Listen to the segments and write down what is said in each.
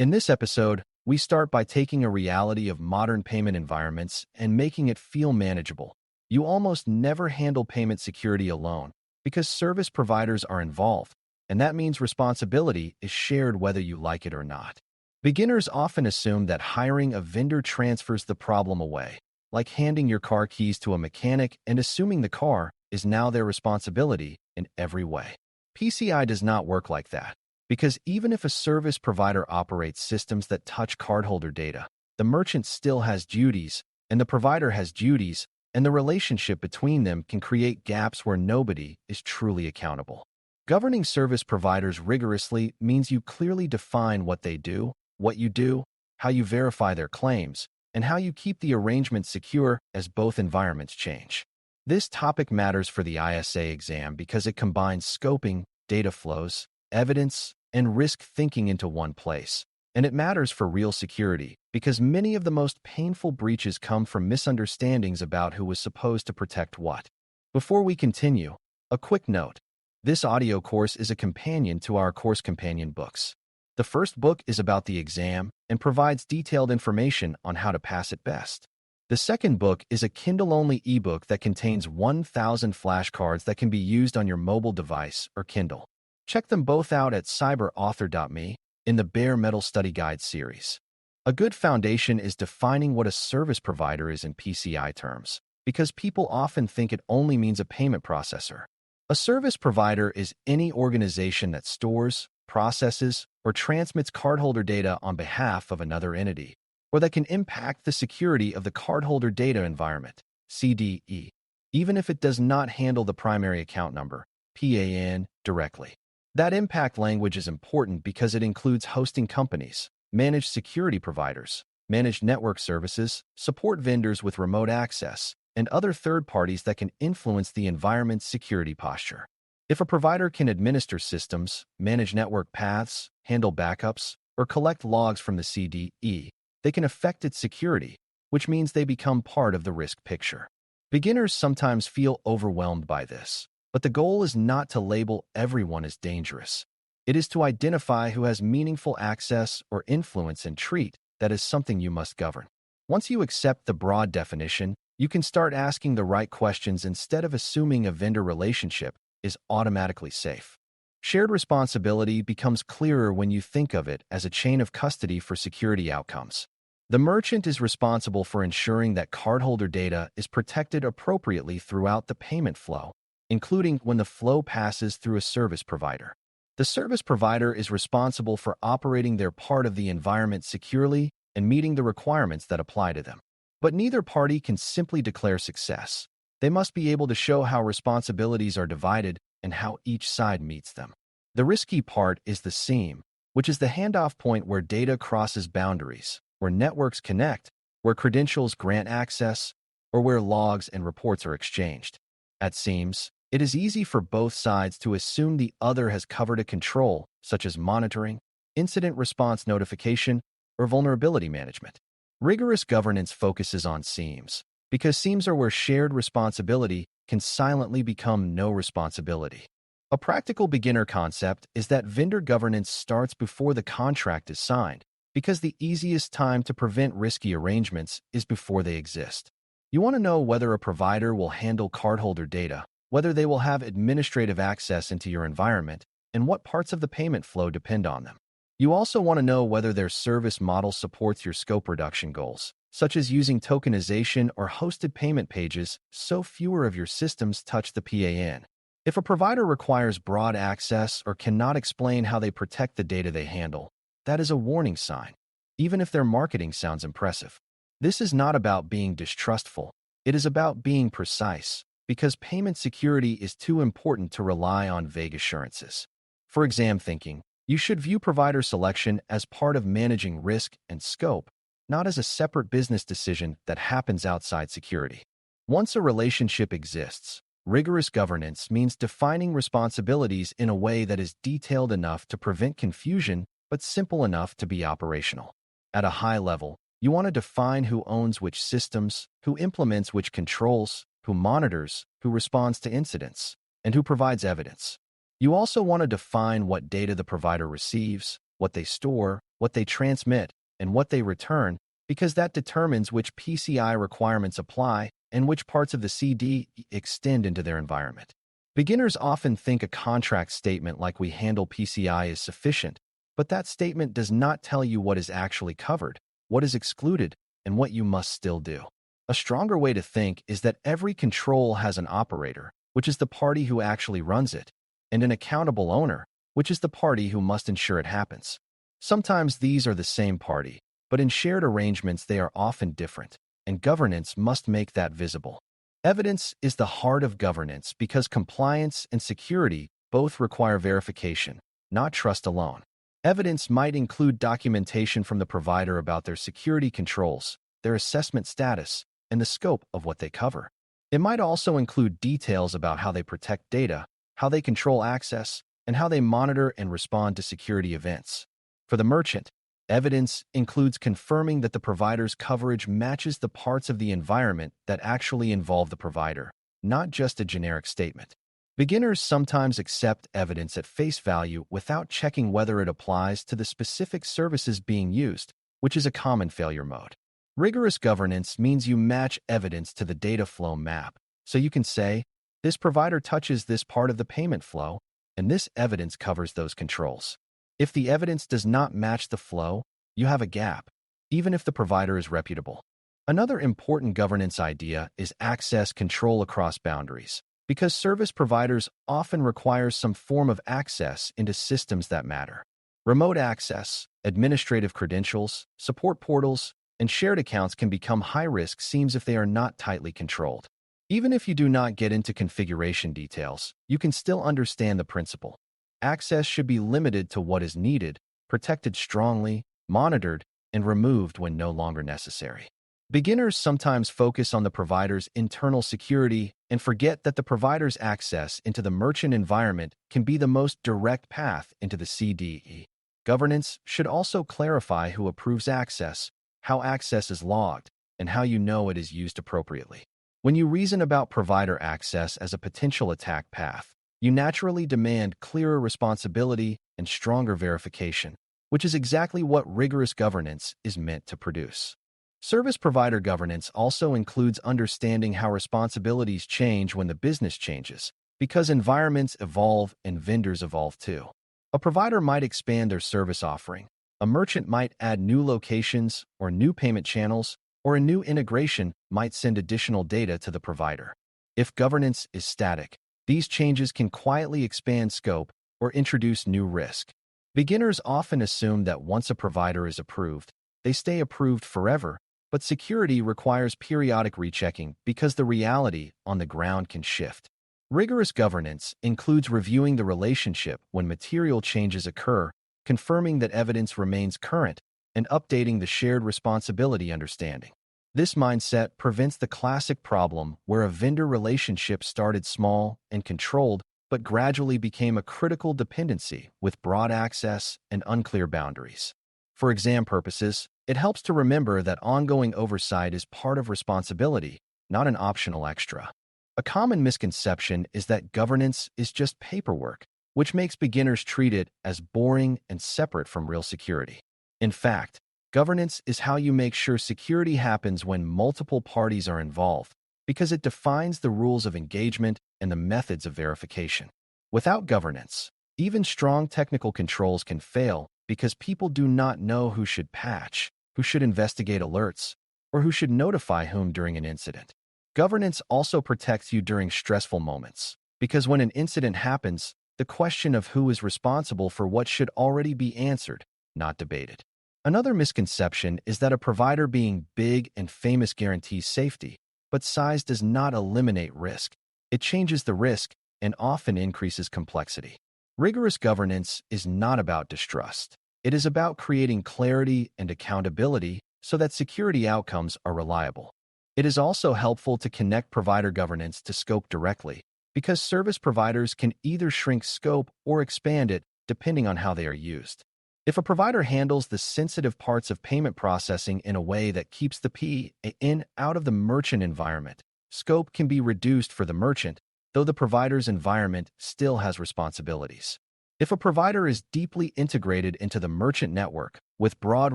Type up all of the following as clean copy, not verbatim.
In this episode, we start by taking a reality of modern payment environments and making it feel manageable. You almost never handle payment security alone because service providers are involved, and that means responsibility is shared whether you like it or not. Beginners often assume that hiring a vendor transfers the problem away, like handing your car keys to a mechanic and assuming the car is now their responsibility in every way. PCI does not work like that. Because even if a service provider operates systems that touch cardholder data, the merchant still has duties, and the provider has duties, and the relationship between them can create gaps where nobody is truly accountable. Governing service providers rigorously means you clearly define what they do, what you do, how you verify their claims, and how you keep the arrangement secure as both environments change. This topic matters for the ISA exam because it combines scoping, data flows, evidence, and risk thinking into one place. And it matters for real security because many of the most painful breaches come from misunderstandings about who was supposed to protect what. Before we continue, a quick note. This audio course is a companion to our course companion books. The first book is about the exam and provides detailed information on how to pass it best. The second book is a Kindle-only ebook that contains 1,000 flashcards that can be used on your mobile device or Kindle. Check them both out at cyber.author.me in the Bare Metal Study Guide series. A good foundation is defining what a service provider is in PCI terms, because people often think it only means a payment processor. A service provider is any organization that stores, processes, or transmits cardholder data on behalf of another entity, or that can impact the security of the cardholder data environment, CDE, even if it does not handle the primary account number, PAN, directly. That impact language is important because it includes hosting companies, managed security providers, managed network services, support vendors with remote access, and other third parties that can influence the environment's security posture. If a provider can administer systems, manage network paths, handle backups, or collect logs from the CDE, they can affect its security, which means they become part of the risk picture. Beginners sometimes feel overwhelmed by this. But the goal is not to label everyone as dangerous. It is to identify who has meaningful access or influence and treat that as something you must govern. Once you accept the broad definition, you can start asking the right questions instead of assuming a vendor relationship is automatically safe. Shared responsibility becomes clearer when you think of it as a chain of custody for security outcomes. The merchant is responsible for ensuring that cardholder data is protected appropriately throughout the payment flow, including when the flow passes through a service provider. The service provider is responsible for operating their part of the environment securely and meeting the requirements that apply to them. But neither party can simply declare success. They must be able to show how responsibilities are divided and how each side meets them. The risky part is the seam, which is the handoff point where data crosses boundaries, where networks connect, where credentials grant access, or where logs and reports are exchanged. At seams, it is easy for both sides to assume the other has covered a control, such as monitoring, incident response notification, or vulnerability management. Rigorous governance focuses on seams, because seams are where shared responsibility can silently become no responsibility. A practical beginner concept is that vendor governance starts before the contract is signed, because the easiest time to prevent risky arrangements is before they exist. You want to know whether a provider will handle cardholder data, whether they will have administrative access into your environment, and what parts of the payment flow depend on them. You also want to know whether their service model supports your scope reduction goals, such as using tokenization or hosted payment pages so fewer of your systems touch the PAN. If a provider requires broad access or cannot explain how they protect the data they handle, that is a warning sign, even if their marketing sounds impressive. This is not about being distrustful. It is about being precise, because payment security is too important to rely on vague assurances. For exam thinking, you should view provider selection as part of managing risk and scope, not as a separate business decision that happens outside security. Once a relationship exists, rigorous governance means defining responsibilities in a way that is detailed enough to prevent confusion but simple enough to be operational. At a high level, you want to define who owns which systems, who implements which controls, who monitors, who responds to incidents, and who provides evidence. You also want to define what data the provider receives, what they store, what they transmit, and what they return, because that determines which PCI requirements apply and which parts of the CD extend into their environment. Beginners often think a contract statement like "we handle PCI" is sufficient, but that statement does not tell you what is actually covered, what is excluded, and what you must still do. A stronger way to think is that every control has an operator, which is the party who actually runs it, and an accountable owner, which is the party who must ensure it happens. Sometimes these are the same party, but in shared arrangements they are often different, and governance must make that visible. Evidence is the heart of governance because compliance and security both require verification, not trust alone. Evidence might include documentation from the provider about their security controls, their assessment status, and the scope of what they cover. It might also include details about how they protect data, how they control access, and how they monitor and respond to security events. For the merchant, evidence includes confirming that the provider's coverage matches the parts of the environment that actually involve the provider, not just a generic statement. Beginners sometimes accept evidence at face value without checking whether it applies to the specific services being used, which is a common failure mode. Rigorous governance means you match evidence to the data flow map, so you can say, this provider touches this part of the payment flow, and this evidence covers those controls. If the evidence does not match the flow, you have a gap, even if the provider is reputable. Another important governance idea is access control across boundaries, because service providers often require some form of access into systems that matter. Remote access, administrative credentials, support portals, and shared accounts can become high-risk seams if they are not tightly controlled. Even if you do not get into configuration details, you can still understand the principle. Access should be limited to what is needed, protected strongly, monitored, and removed when no longer necessary. Beginners sometimes focus on the provider's internal security and forget that the provider's access into the merchant environment can be the most direct path into the CDE. Governance should also clarify who approves access, how access is logged, and how you know it is used appropriately. When you reason about provider access as a potential attack path, you naturally demand clearer responsibility and stronger verification, which is exactly what rigorous governance is meant to produce. Service provider governance also includes understanding how responsibilities change when the business changes, because environments evolve and vendors evolve too. A provider might expand their service offering, a merchant might add new locations or new payment channels, or a new integration might send additional data to the provider. If governance is static, these changes can quietly expand scope or introduce new risk. Beginners often assume that once a provider is approved, they stay approved forever, but security requires periodic rechecking because the reality on the ground can shift. Rigorous governance includes reviewing the relationship when material changes occur, confirming that evidence remains current, and updating the shared responsibility understanding. This mindset prevents the classic problem where a vendor relationship started small and controlled but gradually became a critical dependency with broad access and unclear boundaries. For exam purposes, it helps to remember that ongoing oversight is part of responsibility, not an optional extra. A common misconception is that governance is just paperwork, which makes beginners treat it as boring and separate from real security. In fact, governance is how you make sure security happens when multiple parties are involved, because it defines the rules of engagement and the methods of verification. Without governance, even strong technical controls can fail because people do not know who should patch, who should investigate alerts, or who should notify whom during an incident. Governance also protects you during stressful moments, because when an incident happens, the question of who is responsible for what should already be answered, not debated. Another misconception is that a provider being big and famous guarantees safety, but size does not eliminate risk. It changes the risk and often increases complexity. Rigorous governance is not about distrust. It is about creating clarity and accountability so that security outcomes are reliable. It is also helpful to connect provider governance to scope directly, because service providers can either shrink scope or expand it depending on how they are used. If a provider handles the sensitive parts of payment processing in a way that keeps the P in out of the merchant environment, scope can be reduced for the merchant, though the provider's environment still has responsibilities. If a provider is deeply integrated into the merchant network, with broad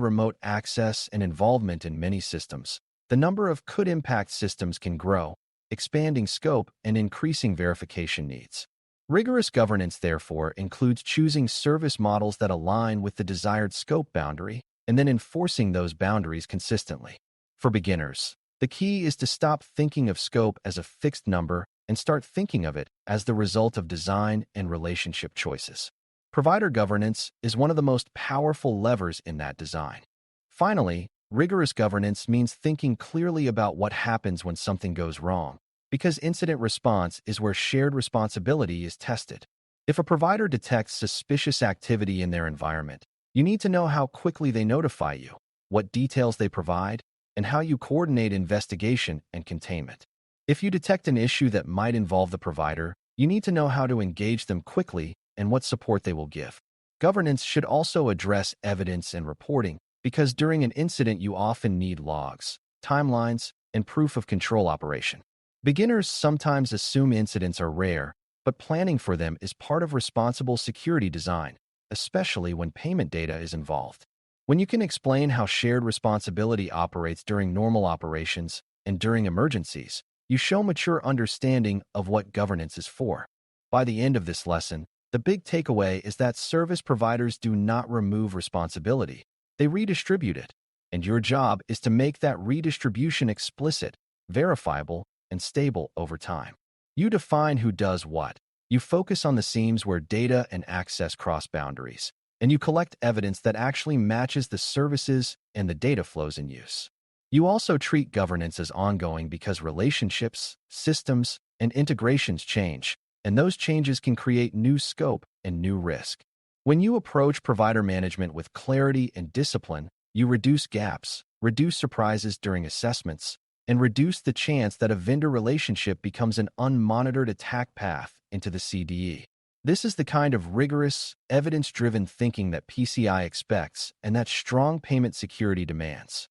remote access and involvement in many systems, the number of could-impact systems can grow, expanding scope and increasing verification needs. Rigorous governance, therefore, includes choosing service models that align with the desired scope boundary and then enforcing those boundaries consistently. For beginners, the key is to stop thinking of scope as a fixed number and start thinking of it as the result of design and relationship choices. Provider governance is one of the most powerful levers in that design. Finally, rigorous governance means thinking clearly about what happens when something goes wrong, because incident response is where shared responsibility is tested. If a provider detects suspicious activity in their environment, you need to know how quickly they notify you, what details they provide, and how you coordinate investigation and containment. If you detect an issue that might involve the provider, you need to know how to engage them quickly and what support they will give. Governance should also address evidence and reporting, because during an incident you often need logs, timelines, and proof of control operation. Beginners sometimes assume incidents are rare, but planning for them is part of responsible security design, especially when payment data is involved. When you can explain how shared responsibility operates during normal operations and during emergencies, you show mature understanding of what governance is for. By the end of this lesson, the big takeaway is that service providers do not remove responsibility, they redistribute it, and your job is to make that redistribution explicit, verifiable, and stable over time. You define who does what, you focus on the seams where data and access cross boundaries, and you collect evidence that actually matches the services and the data flows in use. You also treat governance as ongoing because relationships, systems, and integrations change, and those changes can create new scope and new risk. When you approach provider management with clarity and discipline, you reduce gaps, reduce surprises during assessments, and reduce the chance that a vendor relationship becomes an unmonitored attack path into the CDE. This is the kind of rigorous, evidence-driven thinking that PCI expects and that strong payment security demands.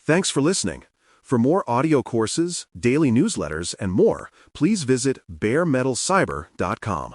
Thanks for listening. For more audio courses, daily newsletters, and more, please visit DailyCyber.News.